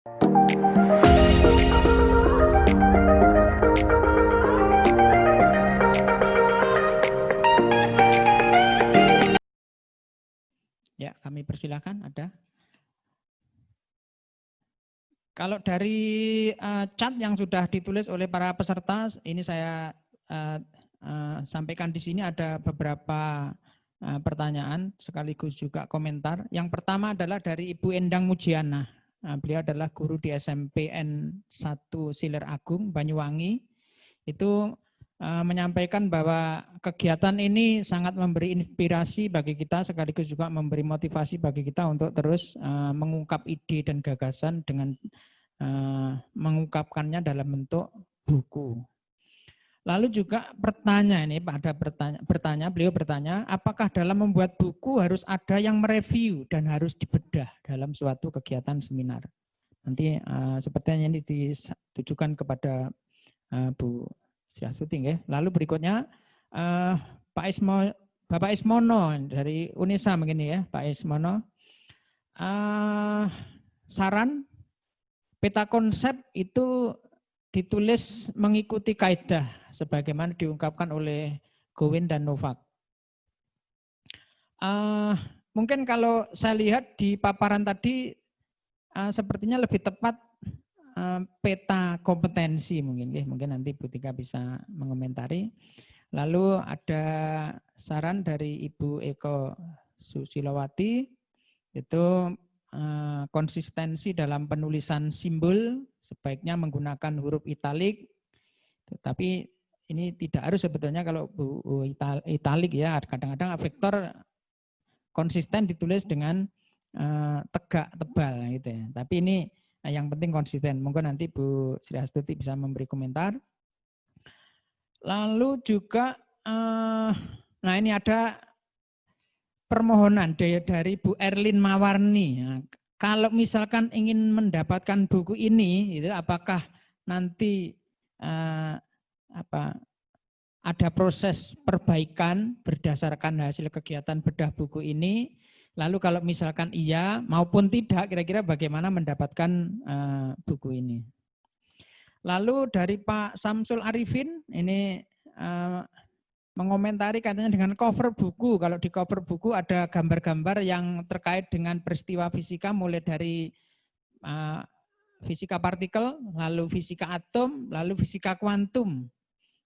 Ya, kami persilakan, ada. Kalau dari chat yang sudah ditulis oleh para peserta, ini saya sampaikan di sini ada beberapa pertanyaan sekaligus juga komentar. Yang pertama adalah dari Ibu Endang Mujiana. Beliau adalah guru di SMPN 1 Siler Agung, Banyuwangi. Itu menyampaikan bahwa kegiatan ini sangat memberi inspirasi bagi kita, sekaligus juga memberi motivasi bagi kita untuk terus mengungkap ide dan gagasan dengan mengungkapkannya dalam bentuk buku. Lalu juga beliau bertanya, apakah dalam membuat buku harus ada yang mereview dan harus dibedah dalam suatu kegiatan seminar? Nanti sepertinya ini ditujukan kepada Bu Sri Astuti. Lalu berikutnya Bapak Ismono dari UNESA begini ya, Pak Ismono. Saran peta konsep itu ditulis mengikuti kaidah sebagaimana diungkapkan oleh Gowin dan Novak. Mungkin kalau saya lihat di paparan tadi sepertinya lebih tepat peta kompetensi mungkin nanti Bu Tika bisa mengomentari. Lalu ada saran dari Ibu Eko Susilowati, itu konsistensi dalam penulisan simbol sebaiknya menggunakan huruf italik, tetapi ini tidak harus sebetulnya kalau italik ya, kadang-kadang vektor konsisten ditulis dengan tegak tebal gitu ya. Tapi ini yang penting konsisten. Mungkin nanti Bu Sri Astuti bisa memberi komentar. Lalu juga nah ini ada permohonan dari Bu Erlin Mawarni. Nah, kalau misalkan ingin mendapatkan buku ini, itu apakah nanti ada proses perbaikan berdasarkan hasil kegiatan bedah buku ini? Lalu kalau misalkan iya maupun tidak, kira-kira bagaimana mendapatkan buku ini? Lalu dari Pak Samsul Arifin, ini mengomentari katanya dengan cover buku. Kalau di cover buku ada gambar-gambar yang terkait dengan peristiwa fisika, mulai dari fisika partikel, lalu fisika atom, lalu fisika kuantum.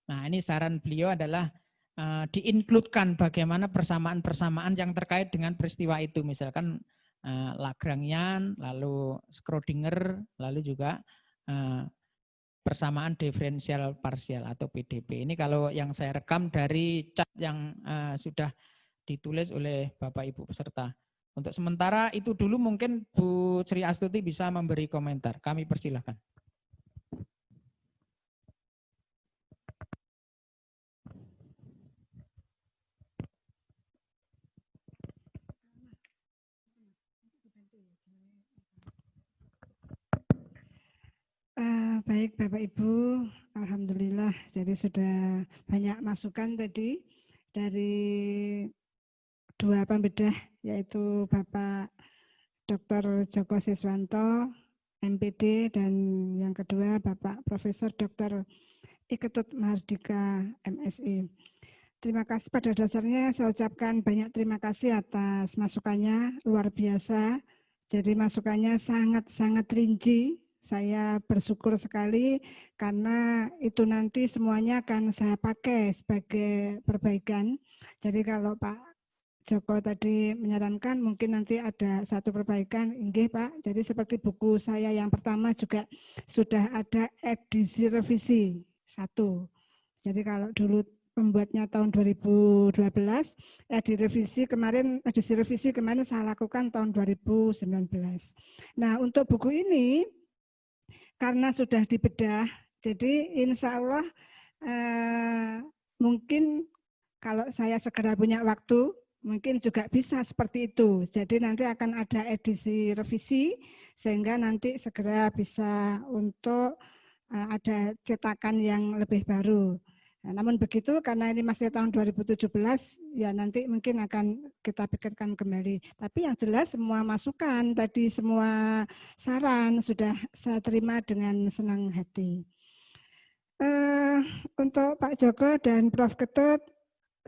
Nah ini saran beliau adalah diinkludkan bagaimana persamaan-persamaan yang terkait dengan peristiwa itu. Misalkan Lagrangian, lalu Schrödinger, lalu juga persamaan diferensial parsial atau PDP. Ini kalau yang saya rekam dari chat yang sudah ditulis oleh Bapak Ibu peserta. Untuk sementara itu dulu, mungkin Bu Sri Astuti bisa memberi komentar. Kami persilahkan. Baik Bapak Ibu, alhamdulillah jadi sudah banyak masukan tadi dari dua pembedah, yaitu Bapak Dr. Joko Siswanto, MPD, dan yang kedua Bapak Profesor Dr. Iketut Mahardika, MSI. Terima kasih, pada dasarnya saya ucapkan banyak terima kasih atas masukannya, luar biasa. Jadi masukannya sangat-sangat rinci. Saya bersyukur sekali karena itu nanti semuanya akan saya pakai sebagai perbaikan. Jadi kalau Pak Joko tadi menyarankan mungkin nanti ada satu perbaikan, inggih Pak. Jadi seperti buku saya yang pertama juga sudah ada edisi revisi 1. Jadi kalau dulu pembuatnya tahun 2012, edisi revisi kemarin saya lakukan tahun 2019. Nah untuk buku ini karena sudah dibedah, jadi insya Allah mungkin kalau saya segera punya waktu, mungkin juga bisa seperti itu. Jadi nanti akan ada edisi revisi, sehingga nanti segera bisa untuk ada cetakan yang lebih baru. Nah, namun begitu karena ini masih tahun 2017, ya nanti mungkin akan kita pikirkan kembali. Tapi yang jelas semua masukan tadi, semua saran sudah saya terima dengan senang hati. Untuk Pak Joko dan Prof. Ketut,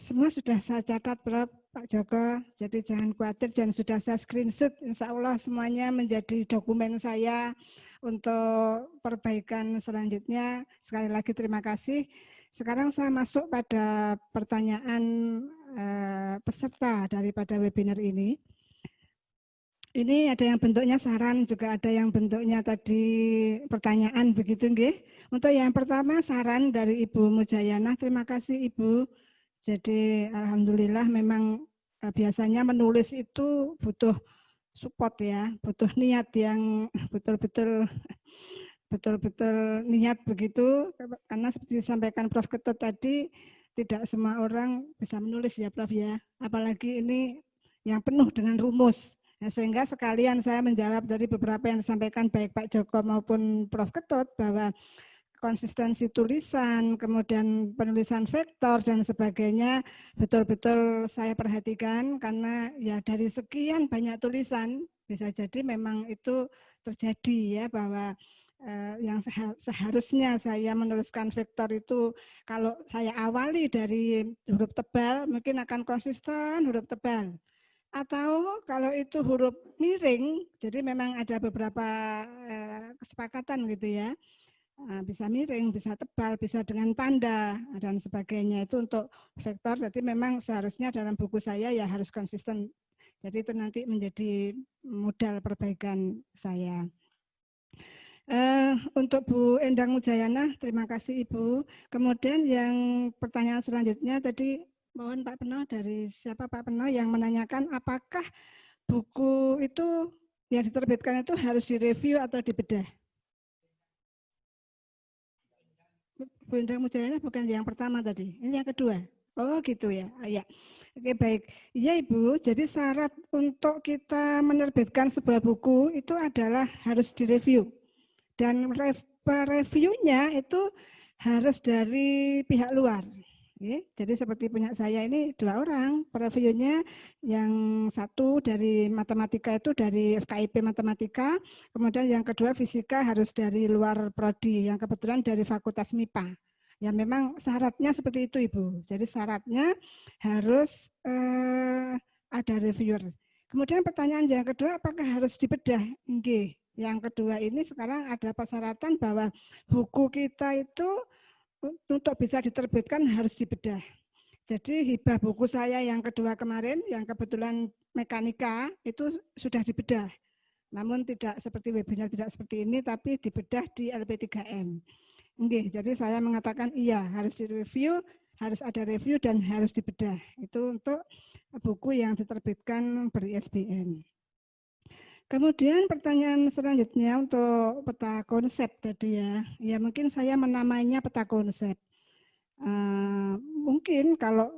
semua sudah saya catat, Prof. Pak Joko, jadi jangan khawatir dan sudah saya screenshot, insya Allah semuanya menjadi dokumen saya untuk perbaikan selanjutnya. Sekali lagi terima kasih. Sekarang saya masuk pada pertanyaan peserta daripada webinar ini. Ini ada yang bentuknya saran, juga ada yang bentuknya tadi pertanyaan begitu nggih. Untuk yang pertama saran dari Ibu Mujayana, terima kasih Ibu. Jadi alhamdulillah memang biasanya menulis itu butuh support ya, butuh niat yang betul-betul niat begitu, karena seperti disampaikan Prof. Ketut tadi, tidak semua orang bisa menulis ya Prof ya, apalagi ini yang penuh dengan rumus. Nah, sehingga sekalian saya menjawab dari beberapa yang disampaikan baik Pak Joko maupun Prof. Ketut bahwa konsistensi tulisan, kemudian penulisan vektor dan sebagainya betul-betul saya perhatikan karena ya dari sekian banyak tulisan bisa jadi memang itu terjadi ya bahwa yang seharusnya saya menuliskan vektor itu kalau saya awali dari huruf tebal mungkin akan konsisten huruf tebal. Atau kalau itu huruf miring, jadi memang ada beberapa kesepakatan gitu ya. Bisa miring, bisa tebal, bisa dengan tanda dan sebagainya. Itu untuk vektor, jadi memang seharusnya dalam buku saya ya harus konsisten. Jadi itu nanti menjadi modal perbaikan saya. Untuk Bu Endang Mujayana, terima kasih Ibu. Kemudian yang pertanyaan selanjutnya tadi mohon Pak Peno dari siapa Pak Peno yang menanyakan apakah buku itu yang diterbitkan itu harus direview atau dibedah? Bu Endang Mujayana bukan yang pertama tadi, ini yang kedua. Oh gitu ya, ya. Oke baik. Iya Ibu, jadi syarat untuk kita menerbitkan sebuah buku itu adalah harus direview. Dan reviewnya itu harus dari pihak luar. Jadi seperti punya saya ini 2 orang, reviewnya yang satu dari matematika itu dari FKIP Matematika, kemudian yang kedua fisika harus dari luar prodi, yang kebetulan dari Fakultas MIPA. Ya memang syaratnya seperti itu Ibu. Jadi syaratnya harus ada reviewer. Kemudian pertanyaan yang kedua, apakah harus dibedah? Nggih. Yang kedua ini sekarang ada persyaratan bahwa buku kita itu untuk bisa diterbitkan harus dibedah. Jadi hibah buku saya yang kedua kemarin, yang kebetulan mekanika, itu sudah dibedah. Namun tidak seperti webinar, tidak seperti ini, tapi dibedah di LP3M. Nggih, jadi saya mengatakan iya, harus direview, harus ada review dan harus dibedah. Itu untuk buku yang diterbitkan ber-ISBN. Kemudian pertanyaan selanjutnya untuk peta konsep tadi ya. Ya mungkin saya menamainya peta konsep. Mungkin kalau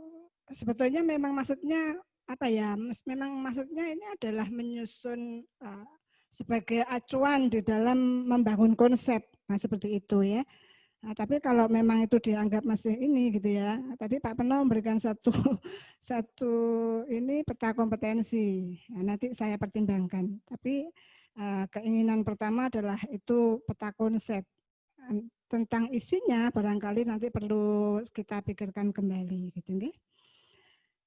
sebetulnya memang maksudnya apa ya? Memang maksudnya ini adalah menyusun sebagai acuan di dalam membangun konsep. Nah, seperti itu ya. Nah, tapi kalau memang itu dianggap masih ini gitu ya, tadi Pak Peno memberikan satu ini peta kompetensi. Nah, nanti saya pertimbangkan. Tapi keinginan pertama adalah itu peta konsep. Tentang isinya barangkali nanti perlu kita pikirkan kembali gitu nggih.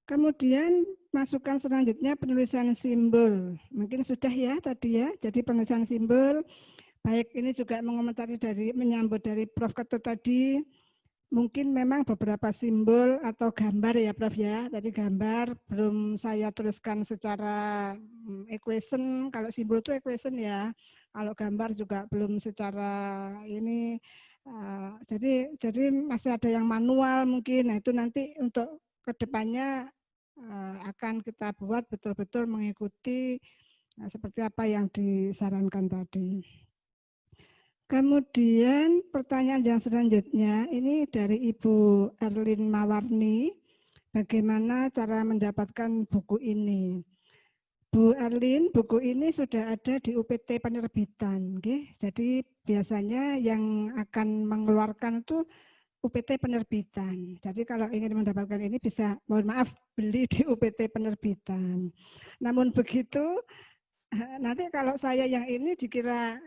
Kemudian masukan selanjutnya penulisan simbol. Mungkin sudah ya tadi ya. Jadi penulisan simbol. Baik, ini juga mengomentari menyambut dari Prof. Ketut tadi, mungkin memang beberapa simbol atau gambar ya Prof ya, tadi gambar belum saya tuliskan secara equation, kalau simbol itu equation ya, kalau gambar juga belum secara ini, jadi masih ada yang manual mungkin, nah itu nanti untuk kedepannya akan kita buat betul-betul mengikuti seperti apa yang disarankan tadi. Kemudian pertanyaan yang selanjutnya ini dari Ibu Erlin Mawarni, bagaimana cara mendapatkan buku ini? Bu Erlin, buku ini sudah ada di UPT penerbitan, okay? Jadi biasanya yang akan mengeluarkan itu UPT penerbitan. Jadi kalau ingin mendapatkan ini bisa, mohon maaf, beli di UPT penerbitan. Namun begitu, nanti kalau saya yang ini dikira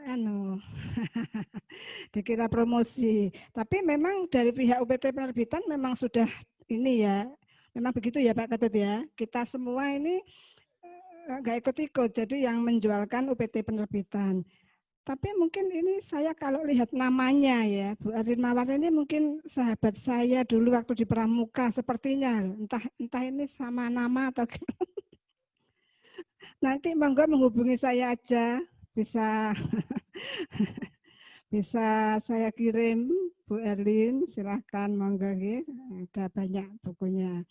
dikira promosi. Tapi memang dari pihak UPT penerbitan memang sudah ini ya, memang begitu ya Pak Ketut ya. Kita semua ini nggak ikut-ikut, jadi yang menjualkan UPT penerbitan. Tapi mungkin ini saya kalau lihat namanya ya, Bu Arin Mawar ini mungkin sahabat saya dulu waktu di Pramuka sepertinya. Entah ini sama nama atau nanti monggo menghubungi saya aja, bisa bisa saya kirim Bu Erlin, silahkan monggo ada banyak bukunya.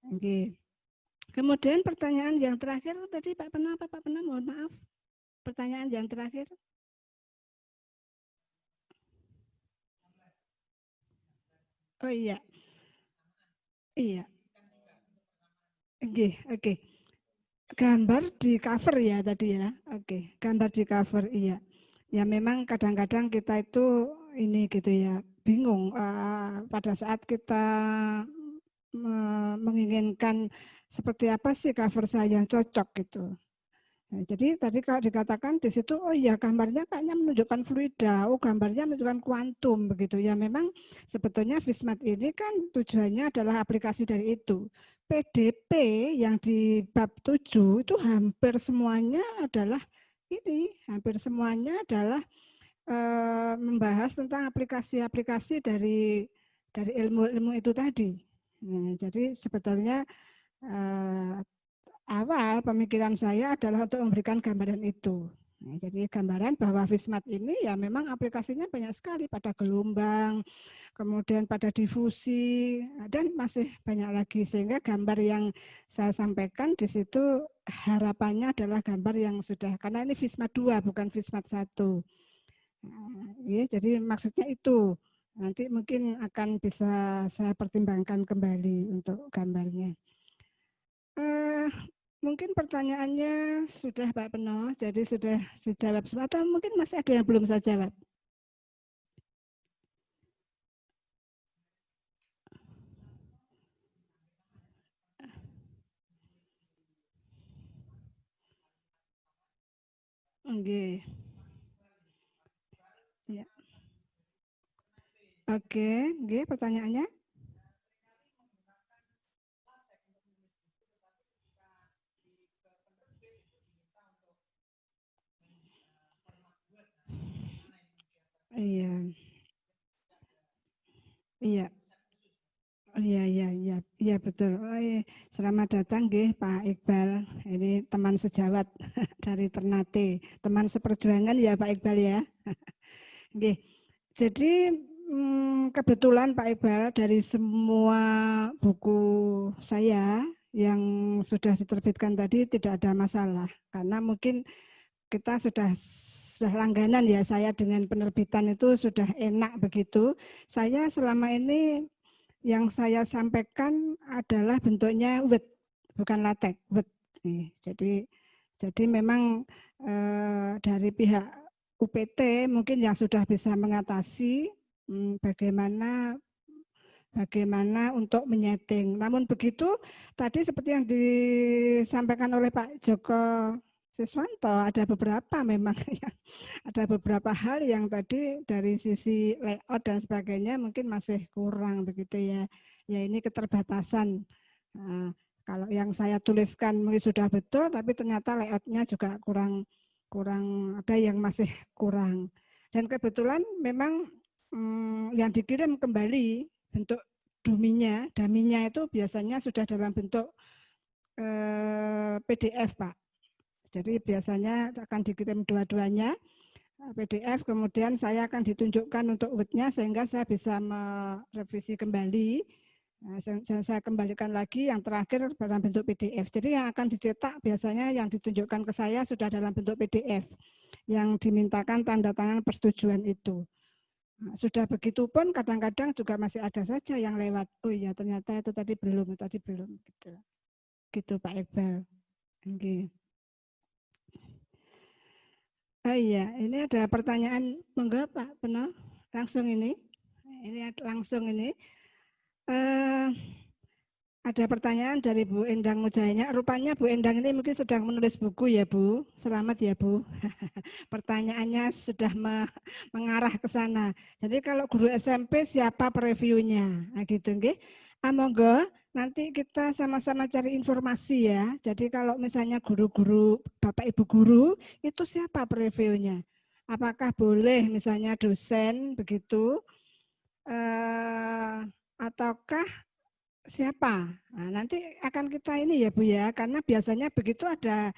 Oke. Kemudian pertanyaan yang terakhir tadi Pak Pena, Pak Pena, mohon maaf. Pertanyaan yang terakhir. Oh iya. Iya. Oke. Gambar di cover ya tadi ya. Oke, gambar di cover iya. Ya memang kadang-kadang kita itu ini gitu ya, bingung pada saat kita menginginkan seperti apa sih cover saya yang cocok gitu. Nah, jadi tadi kalau dikatakan di situ, oh iya gambarnya kayaknya menunjukkan fluida, oh gambarnya menunjukkan kuantum begitu. Ya memang sebetulnya Vismat ini kan tujuannya adalah aplikasi dari itu. PDP yang di bab 7 itu hampir semuanya adalah ini, hampir semuanya adalah membahas tentang aplikasi-aplikasi dari ilmu-ilmu itu tadi. Nah, jadi sebetulnya awal pemikiran saya adalah untuk memberikan gambaran itu. Nah, jadi gambaran bahwa Vismat ini ya memang aplikasinya banyak sekali pada gelombang, kemudian pada difusi, dan masih banyak lagi. Sehingga gambar yang saya sampaikan di situ harapannya adalah gambar yang sudah, karena ini Vismat 2 bukan Vismat 1. Nah, ya, jadi maksudnya itu. Nanti mungkin akan bisa saya pertimbangkan kembali untuk gambarnya. Mungkin pertanyaannya sudah Pak Peno, jadi sudah dijawab semua atau mungkin masih ada yang belum saya jawab? Oke. Ya. Oke, oke, pertanyaannya? Iya. Iya. Iya, iya, iya, iya betul. Oh, iya. Selamat datang Pak Iqbal. Ini teman sejawat dari Ternate, teman seperjuangan ya Pak Iqbal ya. Oke. Jadi kebetulan Pak Iqbal dari semua buku saya yang sudah diterbitkan tadi tidak ada masalah karena mungkin kita sudah langganan ya, saya dengan penerbitan itu sudah enak begitu. Saya selama ini yang saya sampaikan adalah bentuknya wet, bukan latex, wet. Jadi memang dari pihak UPT mungkin yang sudah bisa mengatasi bagaimana untuk menyeting. Namun begitu tadi seperti yang disampaikan oleh Pak Joko Siswanto, ada beberapa memang ada beberapa hal yang tadi dari sisi layout dan sebagainya mungkin masih kurang begitu ya. Ya ini keterbatasan. Nah, kalau yang saya tuliskan mungkin sudah betul, tapi ternyata layoutnya juga kurang ada yang masih kurang. Dan kebetulan memang yang dikirim kembali bentuk daminya itu biasanya sudah dalam bentuk PDF Pak. Jadi biasanya akan dikirim dua-duanya PDF, kemudian saya akan ditunjukkan untuk Word-nya sehingga saya bisa merevisi kembali. Saya kembalikan lagi yang terakhir dalam bentuk PDF. Jadi yang akan dicetak biasanya yang ditunjukkan ke saya sudah dalam bentuk PDF yang dimintakan tanda tangan persetujuan itu. Nah, sudah begitu pun kadang-kadang juga masih ada saja yang lewat. Oh iya ternyata itu tadi belum gitu. Gitu Pak Iqbal. Okay. Oh iya, ini ada pertanyaan, monggo Pak Peno, langsung ini. Ini langsung ini. Ada pertanyaan dari Bu Endang Mujahenya. Rupanya Bu Endang ini mungkin sedang menulis buku ya Bu. Selamat ya Bu. Pertanyaannya sudah mengarah ke sana. Jadi kalau guru SMP siapa previewnya? Nah gitu nggih. Monggo nanti kita sama-sama cari informasi ya. Jadi kalau misalnya guru-guru, Bapak Ibu guru, itu siapa previewnya? Apakah boleh misalnya dosen begitu? Ataukah siapa? Nah, nanti akan kita ini ya Bu ya, karena biasanya begitu ada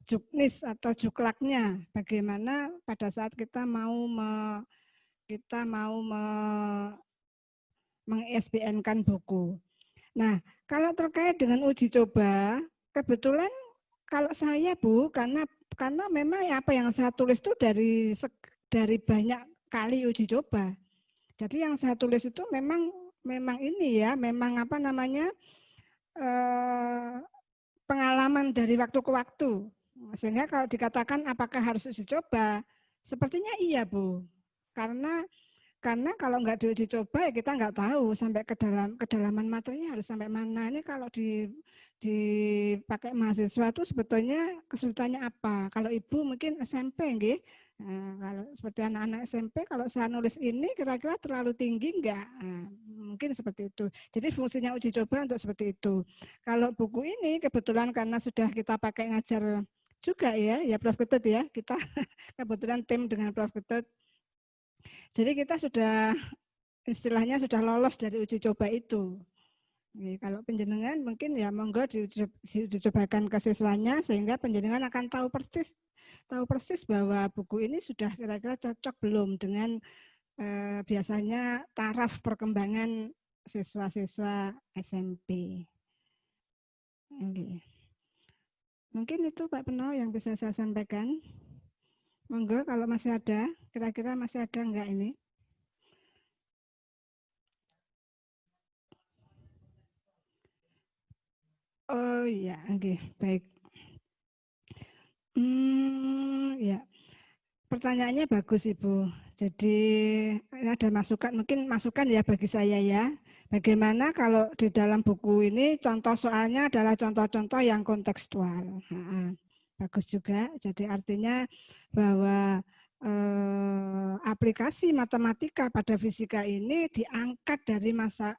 juknis atau juklaknya. Bagaimana pada saat kita mau meng-ISBN-kan buku. Nah, kalau terkait dengan uji coba, kebetulan kalau saya Bu, karena memang apa yang saya tulis itu dari banyak kali uji coba. Jadi yang saya tulis itu memang ini ya, memang apa namanya pengalaman dari waktu ke waktu. Sehingga kalau dikatakan apakah harus uji coba, sepertinya iya Bu. Karena kalau nggak diuji coba ya kita nggak tahu sampai kedalaman materinya harus sampai mana. Ini kalau dipakai mahasiswa itu sebetulnya kesulitannya apa? Kalau ibu mungkin SMP, nggih. Nah, kalau seperti anak-anak SMP, kalau saya nulis ini kira-kira terlalu tinggi enggak? Nah, mungkin seperti itu. Jadi fungsinya uji coba untuk seperti itu. Kalau buku ini kebetulan karena sudah kita pakai ngajar juga ya Prof. Ketut ya. Kita kebetulan tim dengan Prof. Ketut. Jadi kita sudah istilahnya sudah lolos dari uji coba itu. Kalau penjenengan mungkin ya monggo dicobakan ke siswanya sehingga penjenengan akan tahu persis bahwa buku ini sudah kira-kira cocok belum dengan biasanya taraf perkembangan siswa-siswa SMP. Mungkin itu Pak Peno yang bisa saya sampaikan. Monggo kalau masih ada, kira-kira masih ada enggak ini? Oh iya, oke, baik. Ya, pertanyaannya bagus Ibu. Jadi ada mungkin masukan ya bagi saya ya. Bagaimana kalau di dalam buku ini contoh soalnya adalah contoh-contoh yang kontekstual. Bagus juga. Jadi artinya bahwa aplikasi matematika pada fisika ini diangkat dari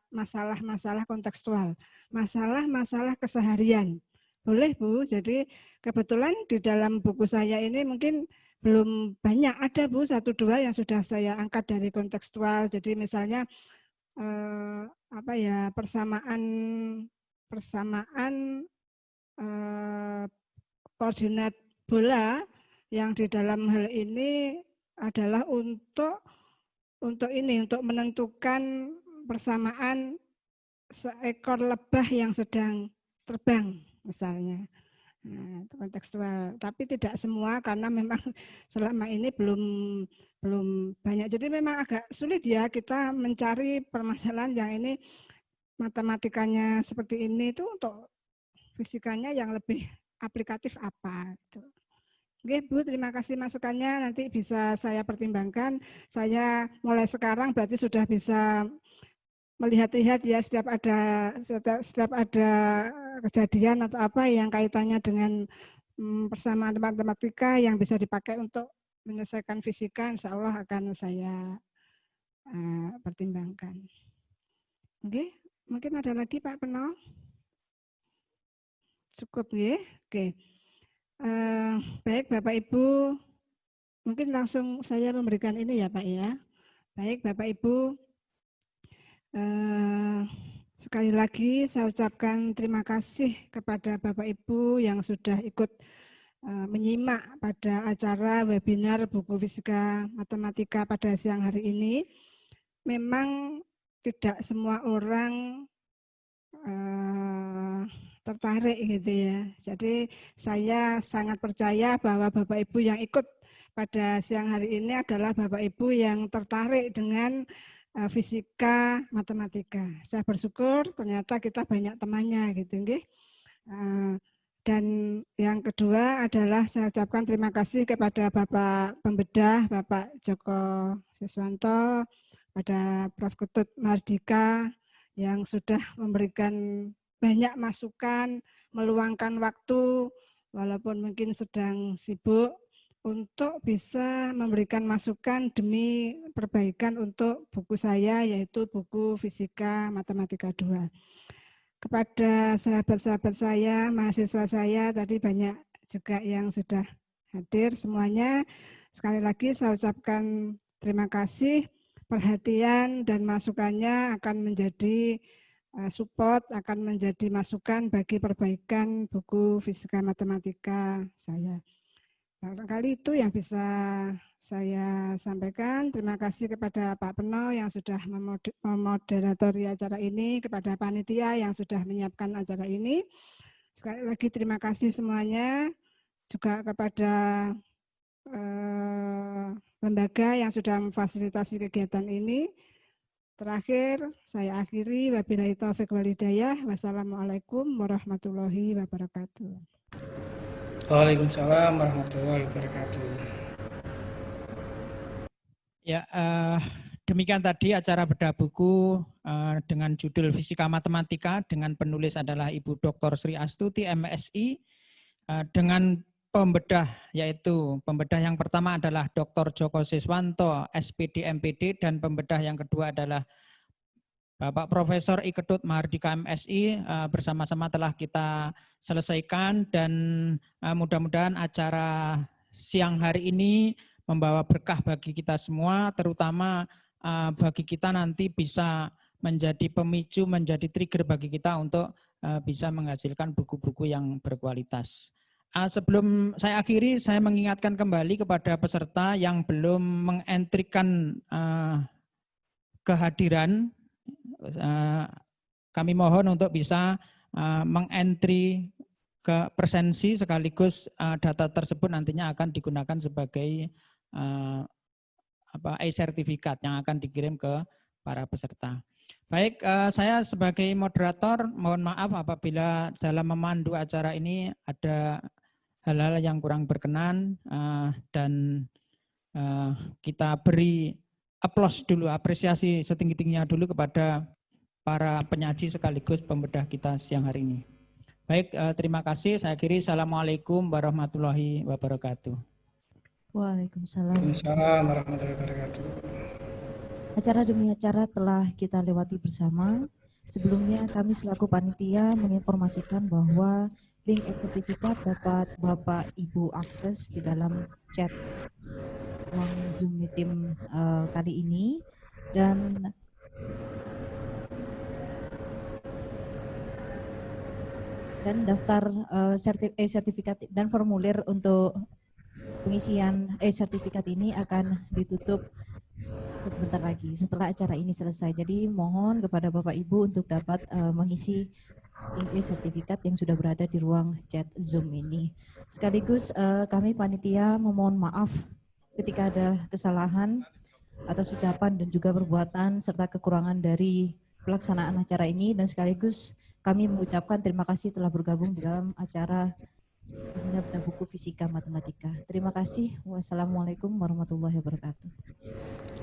masalah-masalah kontekstual, masalah-masalah keseharian. Boleh Bu, jadi kebetulan di dalam buku saya ini mungkin belum banyak, ada Bu, 1-2 yang sudah saya angkat dari kontekstual. Jadi misalnya persamaan koordinat bola yang di dalam hal ini adalah untuk menentukan persamaan seekor lebah yang sedang terbang misalnya. Nah, kontekstual, tapi tidak semua karena memang selama ini belum banyak. Jadi memang agak sulit ya kita mencari permasalahan yang ini matematikanya seperti ini itu untuk fisikanya yang lebih aplikatif apa. Oke Bu, terima kasih masukannya. Nanti bisa saya pertimbangkan. Saya mulai sekarang berarti sudah bisa melihat-lihat ya setiap ada kejadian atau apa yang kaitannya dengan persamaan matematika yang bisa dipakai untuk menyelesaikan fisika, insya Allah akan saya pertimbangkan. Oke, mungkin ada lagi Pak Peno? Cukup ya? Oke. Baik Bapak Ibu, mungkin langsung saya memberikan ini ya Pak ya. Baik Bapak Ibu, sekali lagi saya ucapkan terima kasih kepada Bapak Ibu yang sudah ikut menyimak pada acara webinar buku fisika matematika pada siang hari ini. Memang tidak semua orang tertarik gitu ya. Jadi saya sangat percaya bahwa Bapak Ibu yang ikut pada siang hari ini adalah Bapak Ibu yang tertarik dengan fisika matematika. Saya bersyukur ternyata kita banyak temannya gitu nggih. Dan yang kedua adalah saya ucapkan terima kasih kepada Bapak Pembedah, Bapak Joko Siswanto, pada Prof. Ketut Mardika yang sudah memberikan banyak masukan, meluangkan waktu, walaupun mungkin sedang sibuk, untuk bisa memberikan masukan demi perbaikan untuk buku saya, yaitu buku Fisika Matematika 2. Kepada sahabat-sahabat saya, mahasiswa saya, tadi banyak juga yang sudah hadir semuanya. Sekali lagi saya ucapkan terima kasih, perhatian dan masukannya akan menjadi support, akan menjadi masukan bagi perbaikan buku Fisika Matematika saya. Barangkali itu yang bisa saya sampaikan. Terima kasih kepada Pak Peno yang sudah memoderatori acara ini, kepada panitia yang sudah menyiapkan acara ini. Sekali lagi terima kasih semuanya, juga kepada lembaga yang sudah memfasilitasi kegiatan ini. Terakhir, saya akhiri. Wabillahi taufiq wal hidayah. Wassalamualaikum warahmatullahi wabarakatuh. Waalaikumsalam warahmatullahi wabarakatuh. Ya, demikian tadi acara bedah buku dengan judul Fisika Matematika dengan penulis adalah Ibu Dr. Sri Astuti MSI, dengan pembedah, yaitu pembedah yang pertama adalah Dr. Joko Siswanto SPD MPD, dan pembedah yang kedua adalah Bapak Profesor I. Ketut Mardika MSI. Bersama-sama telah kita selesaikan, dan mudah-mudahan acara siang hari ini membawa berkah bagi kita semua, terutama bagi kita nanti bisa menjadi pemicu, menjadi trigger bagi kita untuk bisa menghasilkan buku-buku yang berkualitas. Sebelum saya akhiri, saya mengingatkan kembali kepada peserta yang belum mengentrikan kehadiran, kami mohon untuk bisa mengentri ke presensi, sekaligus data tersebut nantinya akan digunakan sebagai e-sertifikat yang akan dikirim ke para peserta. Baik, saya sebagai moderator mohon maaf apabila dalam memandu acara ini ada hal-hal yang kurang berkenan, dan kita beri aplaus dulu, apresiasi setinggi-tingginya dulu kepada para penyaji sekaligus pembedah kita siang hari ini. Baik, terima kasih. Saya akhiri. Assalamualaikum warahmatullahi wabarakatuh. Waalaikumsalam. Waalaikumsalam warahmatullahi wabarakatuh. Acara demi acara telah kita lewati bersama. Sebelumnya kami selaku panitia menginformasikan bahwa link e-sertifikat dapat Bapak Ibu akses di dalam chat ruang Zoom meeting kali ini, dan daftar e-sertifikat dan formulir untuk pengisian e-sertifikat ini akan ditutup sebentar lagi setelah acara ini selesai. Jadi mohon kepada Bapak Ibu untuk dapat mengisi link e-sertifikat yang sudah berada di ruang chat Zoom ini. Sekaligus kami panitia memohon maaf ketika ada kesalahan atas ucapan dan juga perbuatan serta kekurangan dari pelaksanaan acara ini, dan sekaligus kami mengucapkan terima kasih telah bergabung di dalam acara bedah buku Fisika Matematika. Terima kasih. Wassalamualaikum warahmatullahi wabarakatuh.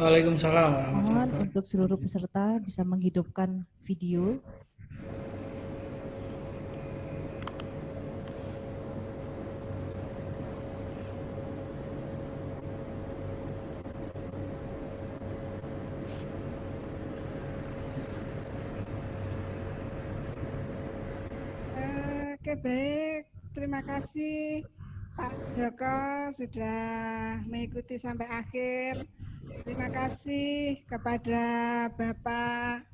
Waalaikumsalam. Mohon untuk seluruh peserta bisa menghidupkan video. Oke, baik. Terima kasih Pak Joko sudah mengikuti sampai akhir. Terima kasih kepada Bapak